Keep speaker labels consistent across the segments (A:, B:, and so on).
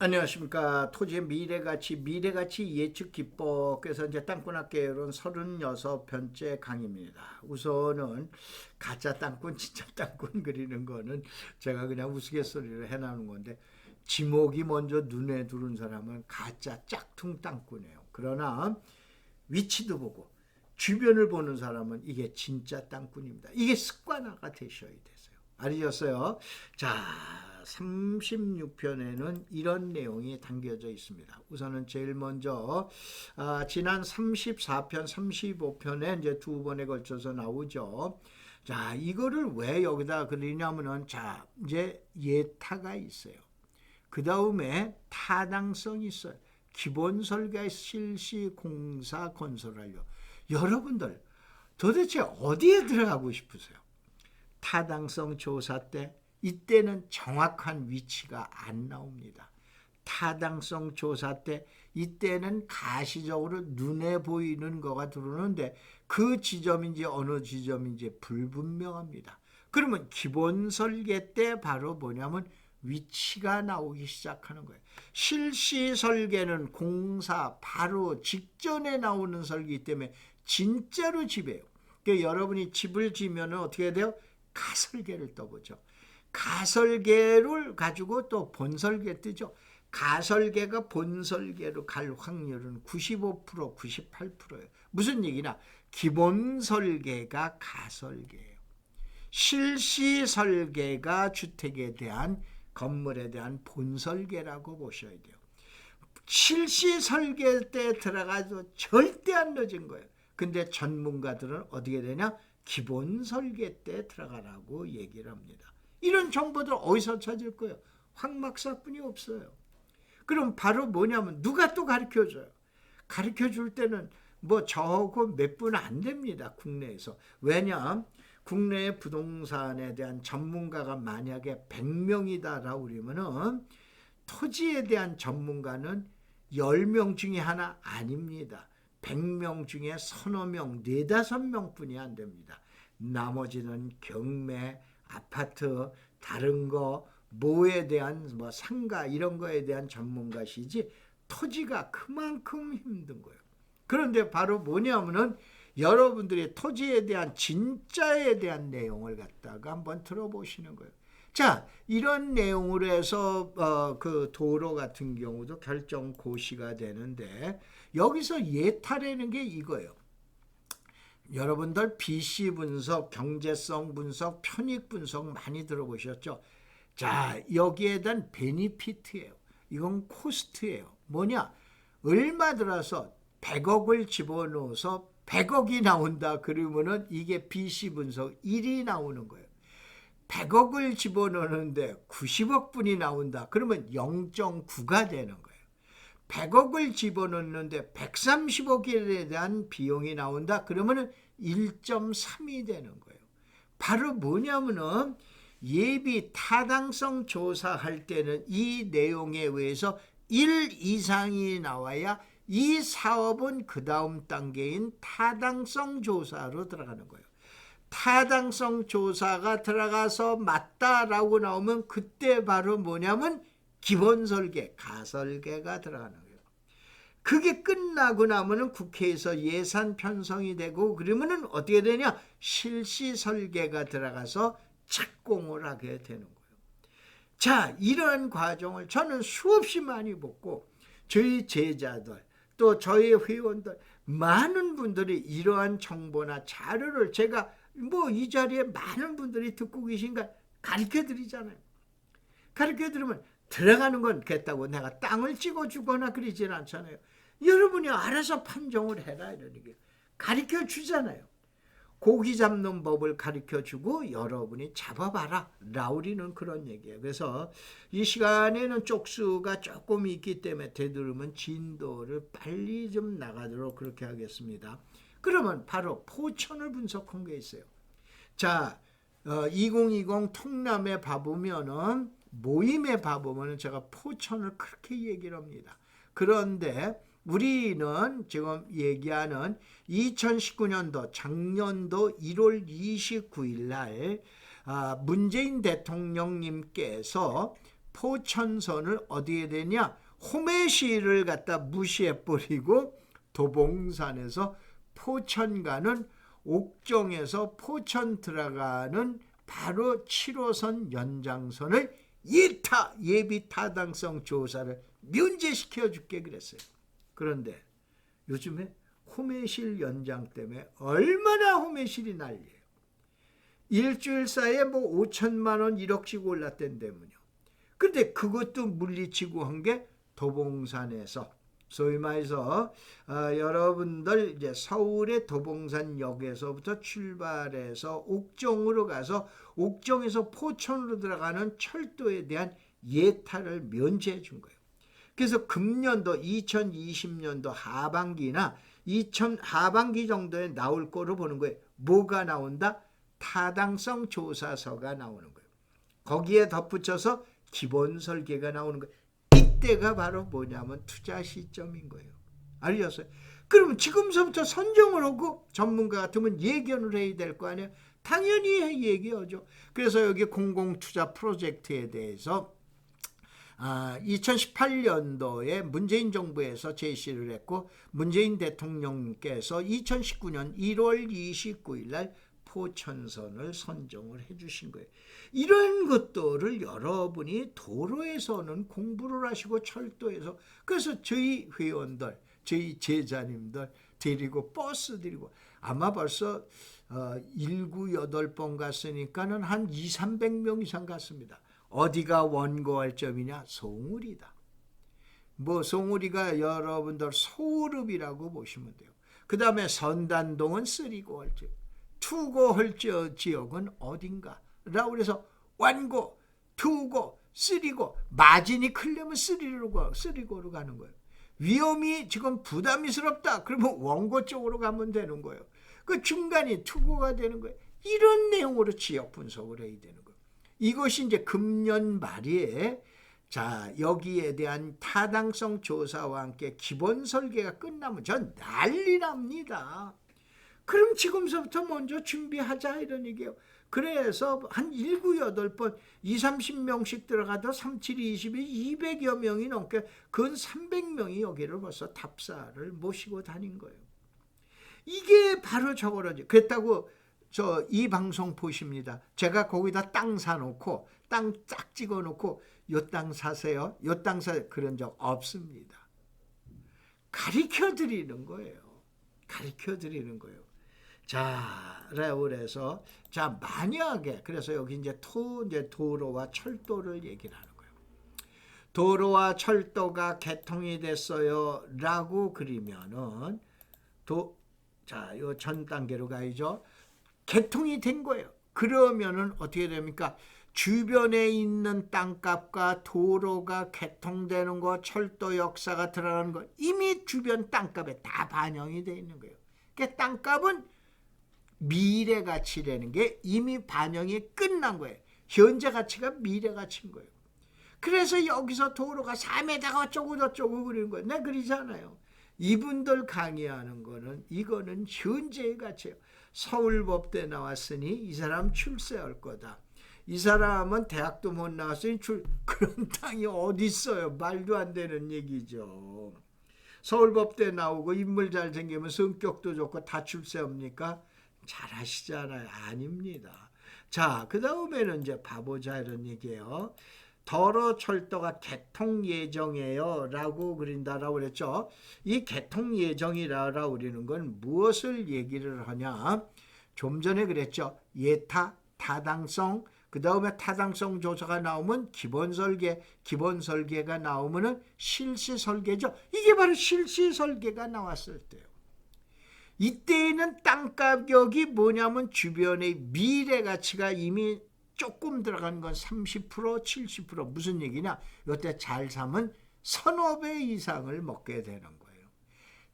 A: 안녕하십니까. 토지의 미래가치 예측 기법. 그래서 이제 땅꾼학개론 36번째 강의입니다. 우선은 가짜 땅꾼, 진짜 땅꾼 그리는 거는 제가 그냥 우스갯소리로 해나는 건데, 지목이 먼저 눈에 들어온 사람은 가짜 짝퉁 땅꾼이에요. 그러나 위치도 보고 주변을 보는 사람은 이게 진짜 땅꾼입니다. 이게 습관화가 되셔야 되세요. 알으셨어요? 자, 36편에는 이런 내용이 담겨져 있습니다. 우선은 제일 먼저 지난 34편, 35편에 이제 두 번에 걸쳐서 나오죠. 자, 이거를 왜 여기다 그리냐면은, 자, 이제 예타가 있어요. 그 다음에 타당성이 있어요. 기본 설계, 실시, 공사, 건설 완료. 여러분들 도대체 어디에 들어가고 싶으세요? 타당성 조사 때 이때는 정확한 위치가 안 나옵니다. 타당성 조사 때 이때는 가시적으로 눈에 보이는 거가 들어오는데 그 지점인지 어느 지점인지 불분명합니다. 그러면 기본 설계 때 바로 뭐냐면 위치가 나오기 시작하는 거예요. 실시 설계는 공사 바로 직전에 나오는 설계이기 때문에 진짜로 집이에요. 그러니까 여러분이 집을 지면 어떻게 돼요? 가설계를 떠보죠. 가설계를 가지고 또 본설계 뜨죠. 가설계가 본설계로 갈 확률은 95%, 98%예요. 무슨 얘기나 기본 설계가 가설계예요. 실시 설계가 주택에 대한 건물에 대한 본설계라고 보셔야 돼요. 실시 설계 때 들어가도 절대 안 늦은 거예요. 근데 전문가들은 어떻게 되냐? 기본 설계 때 들어가라고 얘기를 합니다. 이런 정보들 어디서 찾을 거예요? 황 박사뿐이 없어요. 그럼 바로 뭐냐면 누가 또 가르쳐줘요? 가르쳐줄 때는 뭐 저거 몇 분 안 됩니다. 국내에서. 왜냐? 국내의 부동산에 대한 전문가가 만약에 100명이다라고 그러면은 토지에 대한 전문가는 10명 중에 하나 아닙니다. 100명 중에 서너 명, 4, 5명 뿐이 안 됩니다. 나머지는 경매, 아파트, 다른 거, 뭐에 대한 뭐 상가 이런 거에 대한 전문가시지 토지가 그만큼 힘든 거예요. 그런데 바로 뭐냐면은 여러분들이 토지에 대한 진짜에 대한 내용을 갖다가 한번 들어보시는 거예요. 자, 이런 내용으로 해서 그 도로 같은 경우도 결정 고시가 되는데 여기서 예타라는 게 이거예요. 여러분들 BC 분석, 경제성 분석, 편익 분석 많이 들어보셨죠? 자, 여기에 대한 베니피트예요. 이건 코스트예요. 뭐냐? 얼마 들어서 100억을 집어넣어서 100억이 나온다. 그러면은 이게 BC 분석 1이 나오는 거예요. 100억을 집어넣는데 90억 분이 나온다. 그러면 0.9가 되는 거예요. 100억을 집어넣는데 130억에 대한 비용이 나온다. 그러면 1.3이 되는 거예요. 바로 뭐냐면은 예비 타당성 조사할 때는 이 내용에 의해서 1 이상이 나와야 이 사업은 그 다음 단계인 타당성 조사로 들어가는 거예요. 타당성 조사가 들어가서 맞다라고 나오면 그때 바로 뭐냐면 기본 설계, 가설계가 들어가는 거예요. 그게 끝나고 나면은 국회에서 예산 편성이 되고 그러면은 어떻게 되냐? 실시 설계가 들어가서 착공을 하게 되는 거예요. 자, 이러한 과정을 저는 수없이 많이 봤고 저희 제자들 또 저희 회원들 많은 분들이 이러한 정보나 자료를 제가 뭐 이 자리에 많은 분들이 듣고 계신가 가르쳐 드리잖아요. 가르쳐 드리면 들어가는 건 겠다고 내가 땅을 찍어주거나 그러진 않잖아요. 여러분이 알아서 판정을 해라 이러는 게 가르쳐 주잖아요. 고기 잡는 법을 가르쳐주고 여러분이 잡아봐라. 라우리는 그런 얘기예요. 그래서 이 시간에는 쪽수가 조금 있기 때문에 되도록이면 진도를 빨리 좀 나가도록 그렇게 하겠습니다. 그러면 바로 포천을 분석한 게 있어요. 자, 2020 통남에 봐보면은 모임에 봐보면은 제가 포천을 그렇게 얘기를 합니다. 그런데 우리는 지금 얘기하는 2019년도 작년도 1월 29일 날 문재인 대통령님께서 포천선을 어디에 대냐? 호메시를 갖다 무시해버리고 도봉산에서 포천 가는 옥정에서 포천 들어가는 바로 7호선 연장선을 예비 타당성 조사를 면제시켜 줄게 그랬어요. 그런데 요즘에 호메실 연장 때문에 얼마나 호메실이 난리예요. 일주일 사이에 뭐 5천만 원 1억씩 올랐댄다면요. 근데 그것도 물리치고 한 게 도봉산에서 소위 말해서 여러분들 이제 서울의 도봉산역에서부터 출발해서 옥정으로 가서 옥정에서 포천으로 들어가는 철도에 대한 예타를 면제해 준 거예요. 그래서 금년도 2020년도 하반기나 하반기 정도에 나올 거로 보는 거예요. 뭐가 나온다? 타당성 조사서가 나오는 거예요. 거기에 덧붙여서 기본 설계가 나오는 거예요. 이때가 바로 뭐냐면 투자 시점인 거예요. 알겠어요? 그러면 지금서부터 선정을 하고 전문가 같으면 예견을 해야 될 거 아니에요? 당연히 얘기하죠. 그래서 여기 공공투자 프로젝트에 대해서 2018년도에 문재인 정부에서 제시를 했고 문재인 대통령께서 2019년 1월 29일 날 포천선을 선정을 해주신 거예요. 이런 것들을 여러분이 도로에서는 공부를 하시고 철도에서 그래서 저희 회원들, 저희 제자님들 데리고 버스 데리고 아마 벌써 19-8번 갔으니까는 한 200-300명 이상 갔습니다. 어디가 원고할 점이냐? 송우리다. 뭐 송우리가 여러분들 소읍이라고 보시면 돼요. 그 다음에 선단동은 쓰리고할 점. 투고할 지역은 어딘가 라고 그래서 원고, 투고, 쓰리고 마진이 크려면 쓰리고로 가는 거예요. 위험이 지금 부담스럽다 그러면 원고 쪽으로 가면 되는 거예요. 그 중간이 투고가 되는 거예요. 이런 내용으로 지역 분석을 해야 되는 거예요. 이것이 이제 금년 말에 자 여기에 대한 타당성 조사와 함께 기본 설계가 끝나면 전 난리 납니다. 그럼 지금서부터 먼저 준비하자 이런 얘기예요. 그래서 한 19-8번 20-30명씩 들어가도 3, 7, 20이 200여 명이 넘게 근 300명이 여기를 벌써 답사를 모시고 다닌 거예요. 이게 바로 저거라지. 그랬다고 이 방송 보십니다. 제가 거기다 땅 사놓고 땅 쫙 찍어놓고 요 땅 사세요. 요 땅 사세요. 그런 적 없습니다. 가르쳐 드리는 거예요. 가르쳐 드리는 거예요. 자, 그래서 자 만약에 그래서 여기 이제 도로와 철도를 얘기를 하는 거예요. 도로와 철도가 개통이 됐어요라고 그리면은 자, 요 전 단계로 가야죠. 개통이 된 거예요. 그러면은 어떻게 됩니까? 주변에 있는 땅값과 도로가 개통되는 거, 철도 역사가 들어가는 거 이미 주변 땅값에 다 반영이 되어 있는 거예요. 그러니까 땅값은 미래 가치라는 게 이미 반영이 끝난 거예요. 현재 가치가 미래 가치인 거예요. 그래서 여기서 도로가 3m가 어쩌고 저쩌고 그러는 거예요. 내 그러잖아요. 이분들 강의하는 거는 이거는 현재의 가치예요. 서울법대 나왔으니 이 사람 출세할 거다. 이 사람은 대학도 못 나왔으니 그런 땅이 어디 있어요. 말도 안 되는 얘기죠. 서울법대 나오고 인물 잘생기면 성격도 좋고 다 출세합니까? 잘하시잖아요. 아닙니다. 자, 그 다음에는 이제 봐보자 이런 얘기예요. 도로 철도가 개통 예정이에요 라고 그린다라고 그랬죠. 이 개통 예정이라고 그리는 건 무엇을 얘기를 하냐? 좀 전에 그랬죠. 예타, 타당성, 그 다음에 타당성 조사가 나오면 기본 설계가 나오면은 실시 설계죠. 이게 바로 실시 설계가 나왔을 때요. 이때에는 땅 가격이 뭐냐면 주변의 미래 가치가 이미 조금 들어간 건 30%, 70% 무슨 얘기냐? 이때 잘 사면 서너 배 이상을 먹게 되는 거예요.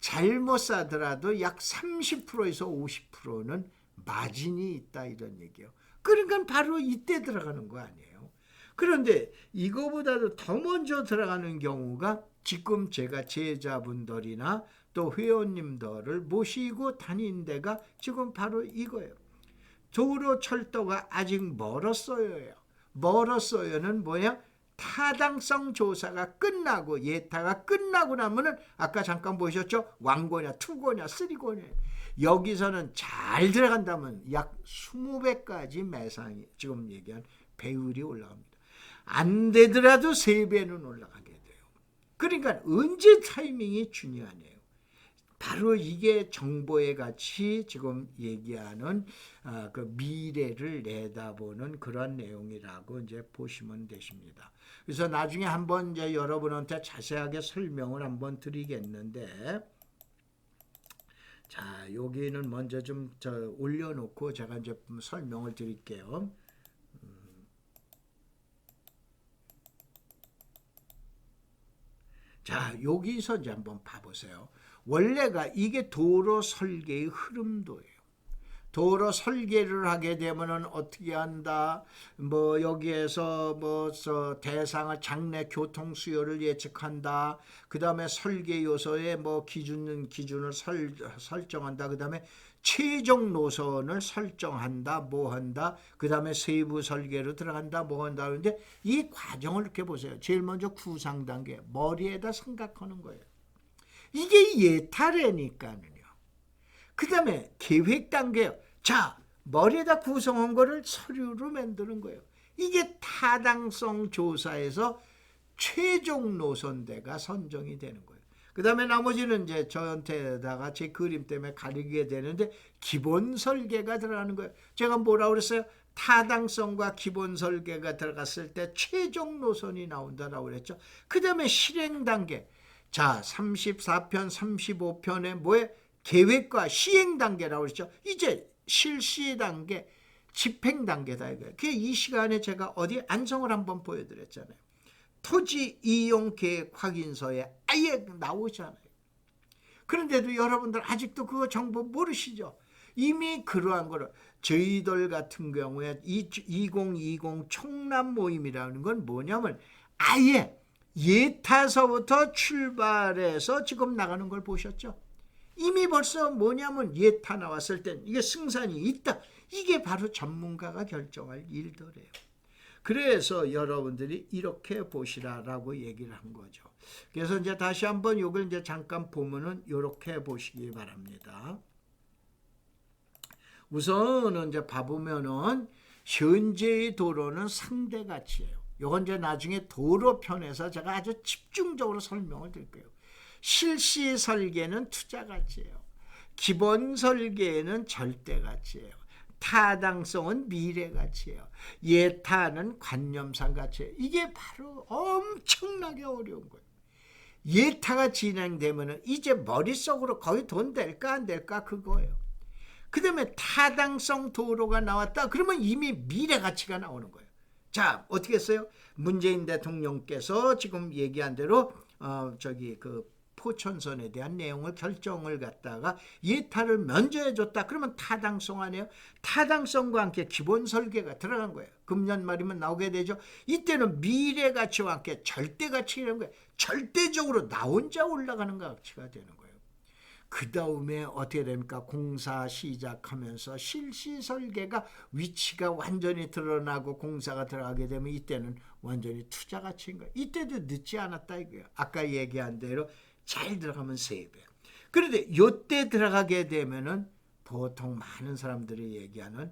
A: 잘못 사더라도 약 30%에서 50%는 마진이 있다 이런 얘기예요. 그러니까 바로 이때 들어가는 거 아니에요. 그런데 이거보다도 더 먼저 들어가는 경우가 지금 제가 제자분들이나 또 회원님들을 모시고 다닌 데가 지금 바로 이거예요. 도로 철도가 아직 멀었어요. 멀었어요는 뭐야? 타당성 조사가 끝나고 예타가 끝나고 나면은 아까 잠깐 보셨죠? 왕고냐, 투고냐, 쓰리고냐. 여기서는 잘 들어간다면 약 20배까지 매상이 지금 얘기한 배율이 올라갑니다. 안 되더라도 3배는 올라가게 돼요. 그러니까 언제 타이밍이 중요하네요. 바로 이게 정보의 가치 지금 얘기하는 그 미래를 내다보는 그런 내용이라고 이제 보시면 되십니다. 그래서 나중에 한번 이제 여러분한테 자세하게 설명을 한번 드리겠는데, 자 여기는 먼저 좀 올려놓고 제가 이제 설명을 드릴게요. 자 여기서 이제 한번 봐보세요. 원래가 이게 도로 설계의 흐름도예요. 도로 설계를 하게 되면은 어떻게 한다? 뭐 여기에서 뭐 대상을 장래 교통 수요를 예측한다. 그 다음에 설계 요소의 뭐 기준을 설정한다. 그 다음에 최종 노선을 설정한다. 뭐 한다. 그 다음에 세부 설계로 들어간다. 뭐 한다. 그런데 이 과정을 이렇게 보세요. 제일 먼저 구상 단계 머리에다 생각하는 거예요. 이게 예타래니까는요. 그 다음에 계획 단계요. 자, 머리에다 구성한 거를 서류로 만드는 거예요. 이게 타당성 조사에서 최종 노선대가 선정이 되는 거예요. 그 다음에 나머지는 이제 저한테다가 제 그림 때문에 가리게 되는데 기본 설계가 들어가는 거예요. 제가 뭐라고 그랬어요? 타당성과 기본 설계가 들어갔을 때 최종 노선이 나온다라고 그랬죠. 그 다음에 실행 단계. 자, 34편, 35편에 뭐에 계획과 시행 단계라고 그랬죠. 이제 실시 단계, 집행 단계다 이거예요. 이 시간에 제가 어디 안성을 한번 보여드렸잖아요. 토지 이용 계획 확인서에 아예 나오잖아요. 그런데도 여러분들 아직도 그거 정보 모르시죠? 이미 그러한 거를 저희들 같은 경우에 2020 총남 모임이라는 건 뭐냐면 아예 예타서부터 출발해서 지금 나가는 걸 보셨죠? 이미 벌써 뭐냐면 예타 나왔을 땐 이게 승산이 있다. 이게 바로 전문가가 결정할 일들이에요. 그래서 여러분들이 이렇게 보시라라고 얘기를 한 거죠. 그래서 이제 다시 한번 이걸 이제 잠깐 보면은 이렇게 보시기 바랍니다. 우선은 이제 봐보면은 현재의 도로는 상대 가치예요. 이건 이제 나중에 도로편에서 제가 아주 집중적으로 설명을 드릴 거예요. 실시 설계는 투자 가치예요. 기본 설계는 절대 가치예요. 타당성은 미래 가치예요. 예타는 관념상 가치예요. 이게 바로 엄청나게 어려운 거예요. 예타가 진행되면 이제 머릿속으로 거의 돈 될까 안 될까 그거예요. 그 다음에 타당성 도로가 나왔다. 그러면 이미 미래 가치가 나오는 거예요. 자, 어떻게 했어요? 문재인 대통령께서 지금 얘기한 대로 그 포천선에 대한 내용을 결정을 갖다가 예타를 면제해줬다. 그러면 타당성 아니에요? 타당성과 함께 기본 설계가 들어간 거예요. 금년 말이면 나오게 되죠. 이때는 미래 가치와 함께 절대 가치라는 거예요. 절대적으로 나 혼자 올라가는 가치가 되는 거예요. 그 다음에 어떻게 됩니까? 공사 시작하면서 실시 설계가 위치가 완전히 드러나고 공사가 들어가게 되면 이때는 완전히 투자 가치인 거예요. 이때도 늦지 않았다 이거예요. 아까 얘기한 대로 잘 들어가면 3배. 그런데 이때 들어가게 되면은 보통 많은 사람들이 얘기하는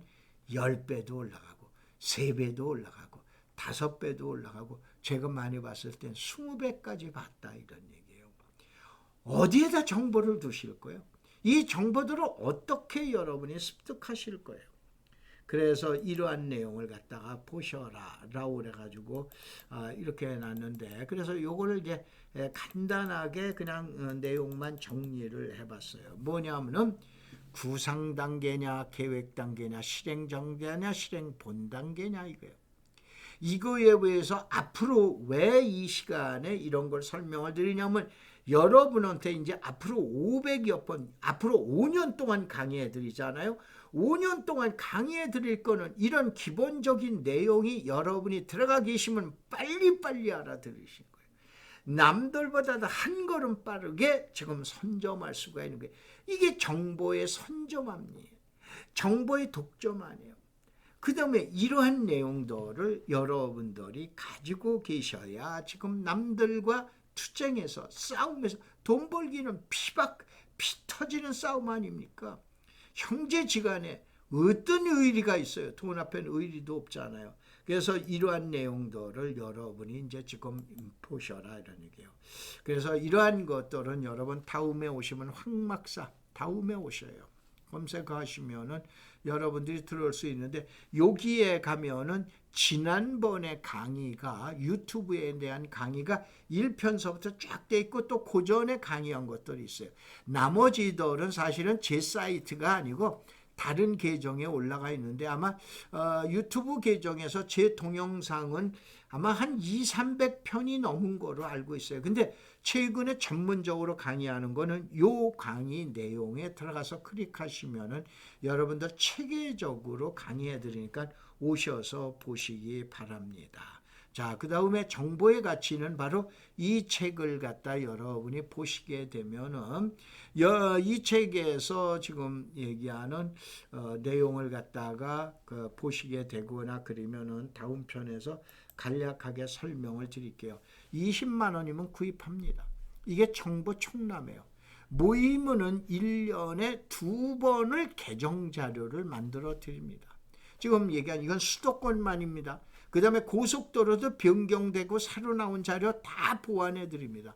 A: 10배도 올라가고 3배도 올라가고 5배도 올라가고 제가 많이 봤을 땐 20배까지 봤다 이런 얘기예요. 어디에다 정보를 두실 거예요? 이 정보들을 어떻게 여러분이 습득하실 거예요? 그래서 이러한 내용을 갖다가 보셔라 라고 그래가지고 이렇게 해놨는데, 그래서 요거를 이제 간단하게 그냥 내용만 정리를 해봤어요. 뭐냐면은 구상 단계냐 계획 단계냐 실행 단계냐 실행 본 단계냐 이거예요. 이거에 의해서 앞으로 왜 이 시간에 이런 걸 설명을 드리냐면 여러분한테 이제 앞으로 500여 번, 앞으로 5년 동안 강의해 드리잖아요. 5년 동안 강의해 드릴 거는 이런 기본적인 내용이 여러분이 들어가 계시면 빨리빨리 알아들으신 거예요. 남들보다도 한 걸음 빠르게 지금 선점할 수가 있는 거예요. 이게 정보의 선점함이에요. 정보의 독점 아니에요. 그 다음에 이러한 내용들을 여러분들이 가지고 계셔야 지금 남들과 투쟁해서 싸움에서 돈 벌기는 피 터지는 싸움 아닙니까? 형제지간에 어떤 의리가 있어요? 돈 앞에는 의리도 없잖아요. 그래서 이러한 내용들을 여러분이 이제 지금 보셔라 이런 얘기예요. 그래서 이러한 것들은 여러분 다음에 오시면 황막사 다음에 오셔요. 검색하시면은 여러분들이 들을 수 있는데 여기에 가면은 지난번에 강의가 유튜브에 대한 강의가 1편서부터 쫙 돼 있고 또 고전에 강의한 것들이 있어요. 나머지들은 사실은 제 사이트가 아니고 다른 계정에 올라가 있는데 아마 유튜브 계정에서 제 동영상은 아마 한 200~300편이 넘은 거로 알고 있어요. 근데 최근에 전문적으로 강의하는 거는 요 강의 내용에 들어가서 클릭하시면은 여러분들 체계적으로 강의해 드리니까 오셔서 보시기 바랍니다. 자, 그 다음에 정보의 가치는 바로 이 책을 갖다 여러분이 보시게 되면은 이 책에서 지금 얘기하는 내용을 갖다가 보시게 되거나 그러면은 다음 편에서 간략하게 설명을 드릴게요. 20만 원이면 구입합니다. 이게 정보 총남이에요. 모이면은 1년에 2번을 개정 자료를 만들어 드립니다. 지금 얘기한 이건 수도권만입니다. 그 다음에 고속도로도 변경되고 새로 나온 자료 다 보완해 드립니다.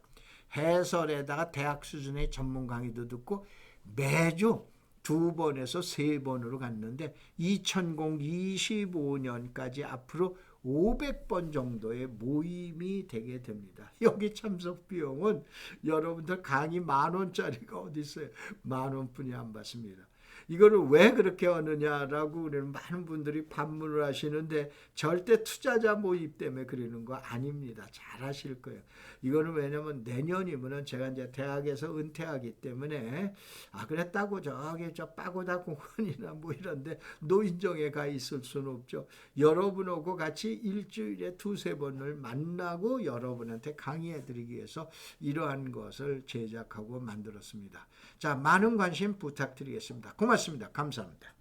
A: 해설에다가 대학 수준의 전문 강의도 듣고 매주 2번에서 3번으로 갔는데 2025년까지 앞으로 500번 정도의 모임이 되게 됩니다. 여기 참석 비용은 여러분들 강의 10,000원짜리가 어디 있어요? 10,000원뿐이 안 받습니다. 이거를 왜 그렇게 하느냐라고 그러는 많은 분들이 반문을 하시는데 절대 투자자 모임 때문에 그러는 거 아닙니다. 잘 하실 거예요. 이거는 왜냐면 내년이면은 제가 이제 대학에서 은퇴하기 때문에 그랬다고 저기 저 빠고다 공원이나 뭐 이런데 노인정에 가 있을 수는 없죠. 여러분하고 같이 일주일에 2~3번을 만나고 여러분한테 강의해 드리기 위해서 이러한 것을 제작하고 만들었습니다. 자, 많은 관심 부탁드리겠습니다. 고맙습니다. 감사합니다.